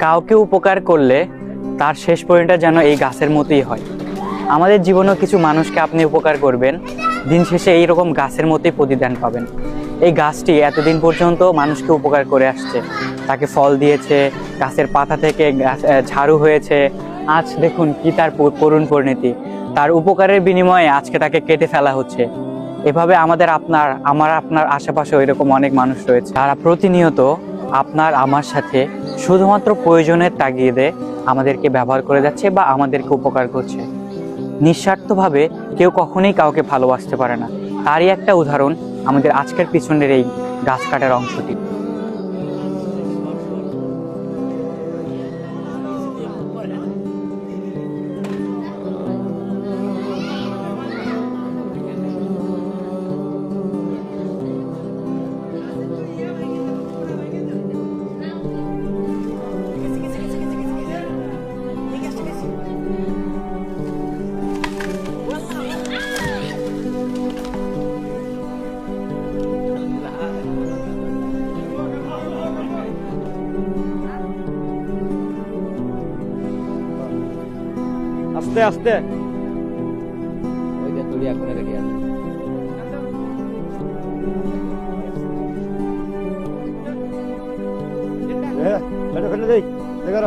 কাউকে উপকার করলে তার শেষ পরিণতিটা যেন এই গাছের মতোই হয়। আমাদের জীবনেও কিছু মানুষকে আপনি উপকার করবেন, দিন শেষে এইরকম গাছের মতোই প্রতিদান পাবেন। এই গাছটি এতদিন পর্যন্ত মানুষকে উপকার করে আসছে, তাকে ফল দিয়েছে, গাছের পাতা থেকে ঝাড়ু হয়েছে। আজ দেখুন কি তার করুণ পরিণতি, তার উপকারের বিনিময়ে আজকে তাকে কেটে ফেলা হচ্ছে। এভাবে আপনার আশেপাশে এরকম অনেক মানুষ রয়েছে যারা প্রতিনিয়ত আপনার আমার সাথে শুধুমাত্র প্রয়োজনের তাগিদে আমাদেরকে ব্যবহার করে যাচ্ছে বা আমাদেরকে উপকার করছে। নিঃস্বার্থভাবে কেউ কখনোই কাউকে ভালোবাসতে পারে না। তারই একটা উদাহরণ আমাদের আজকের পিছনের এই গাছ কাটার অংশটি। আস্তে আস্তে ফেলে দেই দেখো